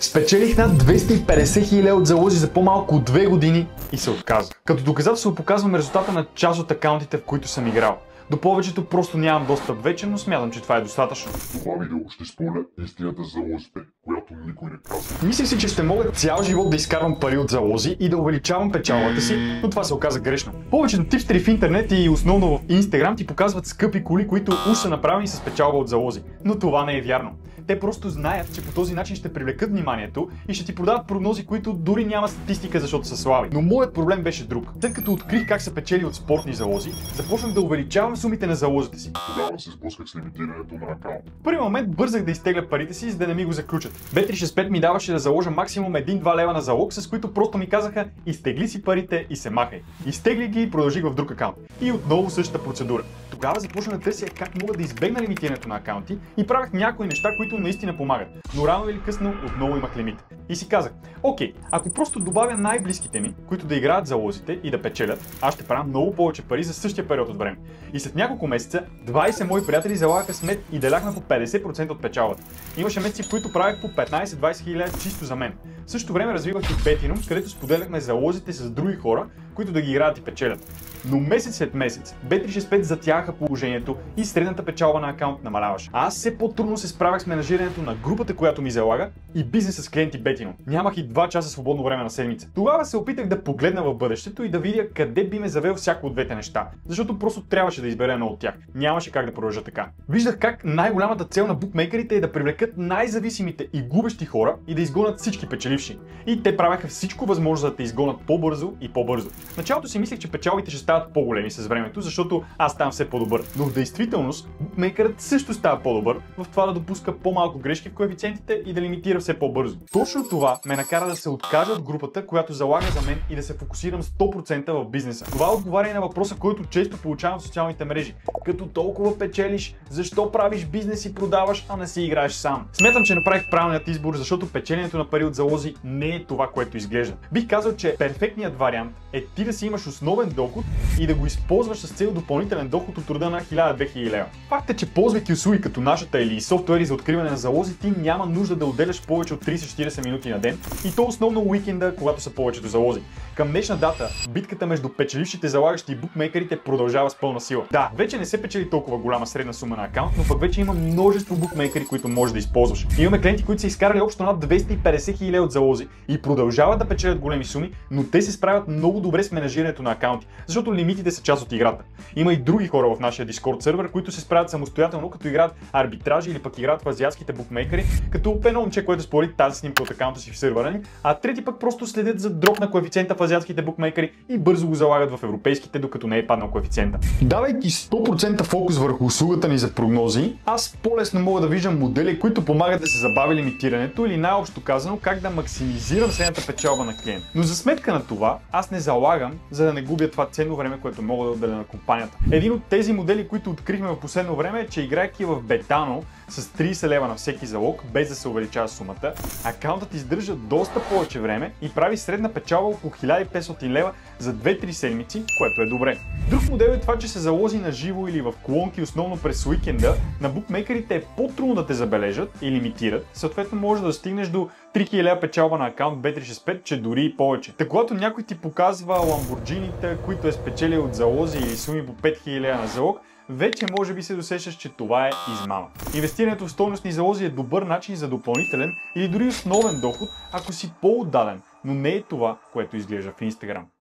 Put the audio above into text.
Спечелих над 250 хиляди от залози за по-малко от 2 години и се отказах. Като доказателство показвам резултата на част от акаунтите, в които съм играл. До повечето просто нямам достъп вече, но смятам, че това е достатъчно. В това видео ще спомня истината за залозите, която никой не казва. Мислех си, че ще мога цял живот да изкарвам пари от залози и да увеличавам печалбата си, но това се оказа грешно. Повечето типстери в интернет и основно в Instagram ти показват скъпи коли, които уж са направени с печалба от залози. Но това не е вярно. Те просто знаят, че по този начин ще привлекат вниманието и ще ти продават прогнози, които дори няма статистика, защото са слаби. Но моят проблем беше друг. След като открих как са печели от спортни залози, започнах да увеличавам сумите на залозите си. Тогава се сблъсках с лимитирането на акаунт. В първи момент бързах да изтегля парите си, за да не ми го заключат. Bet365 ми даваше да заложа максимум 1-2 лева на залог, с които просто ми казаха: изтегли си парите и се махай. Изтегли ги и продължих в друг акаунт. И отново същата процедура. Тогава започна да търся как мога да избегна лимитирането на акаунти и правях някои неща, които наистина помагат. Но рано или късно отново имах лимит. И си казах: окей, ако просто добавя най-близките ми, които да играят залозите и да печелят, аз ще правя много повече пари за същия период от време. И след няколко месеца 20 мои приятели залагаха смет и деляхме по 50% от печалбата. Имаше месеци, в които правях по 15-20 хиляди чисто за мен. В същото време развивах и Betino, където споделяхме залозите с други хора, които да ги играят и печелят. Но месец след месец Bet365 затягаха положението и средната печалба на акаунт намаляваше. А аз все по-трудно се справях с менажирането на групата, която ми залага, и бизнеса с клиенти Betino. Нямах и 2 часа свободно време на седмица. Тогава се опитах да погледна в бъдещето и да видя къде би ме завел всяко от двете неща. Защото просто трябваше да избера едно от тях. Нямаше как да продължа така. Виждах как най-голямата цел на букмейкерите е да привлекат най-зависимите и губещи хора и да изгонят всички печеливши. И те правеха всичко възможно, за да те изгонят по-бързо и по-бързо. В началото си мислех, че печалбите ще стават по-големи с времето, защото аз ставам все по-добър. Но в действителност букмейкърът също става по-добър в това да допуска по-малко грешки в коефициентите и да лимитира все по-бързо. Точно това ме накара да се откажа от групата, която залага за мен, и да се фокусирам 100% в бизнеса. Това отговаря и на въпроса, който често получавам в социалните мрежи. Като толкова печелиш, защо правиш бизнес и продаваш, а не си играеш сам? Смятам, че направих правилният избор, защото печенето на пари от залози не е това, което изглежда. Бих казал, че перфектният вариант е ти да си имаш основен доход и да го използваш с цел допълнителен доход от рода на 1000-2000 лева. Факт е, че ползвайки услуги като нашата или софтуери за откриване на залози, ти няма нужда да отделяш повече от 30-40 минути на ден, и то основно уикенда, когато са повечето залози. Към днешна дата битката между печелившите залагащи и букмейкерите продължава с пълна сила. Да, вече не се печели толкова голяма средна сума на акаунт, но пък вече има множество букмейкери, които можеш да използваш. Имаме клиенти, които са изкарали общо над 250 хиляди от залози и продължават да печелят големи суми, но те се справят много добре с менажирането на акаунти, защото лимитите са част от играта. Има и други хора в нашия Discord сервер, които се справят самостоятелно, като играят арбитражи или пък играят в азиатските букмейкери, като едно момче, което спори тази снимка от акаунта си в сервера ни, а трети пък просто следят за дроп на коефициента в азиатските букмейкери и бързо го залагат в европейските, докато не е паднал коефициента. Давайки 100% фокус върху услугата ни за прогнози, аз по-лесно мога да виждам модели, които помагат да се забави лимитирането, или най-общо казано как да максимизирам средната печалба на клиент. Но за сметка на това, аз не залагам, за да не губя това ценно време, което мога да отделя на компанията. Един от тези модели, които открихме в последно време, е, че играйки в Betano с 30 лева на всеки залог, без да се увеличава сумата, акаунтът издържа доста повече време и прави средна печалба около 1500 лева за 2-3 седмици, което е добре. Друг модел е това, че се залози на живо или в колонки, основно през уикенда. На букмейкерите е по-трудно да те забележат и лимитират, съответно може да стигнеш до 3000 печалба на акаунт Bet365, че дори и повече. Та когато някой ти показва ламборджините, които е спечелил от залози, или суми по 5000 на залог, вече може би се досещаш, че това е измама. Инвестирането в стойностни залози е добър начин за допълнителен или дори основен доход, ако си по-отдаден, но не е това, което изглежда в Instagram.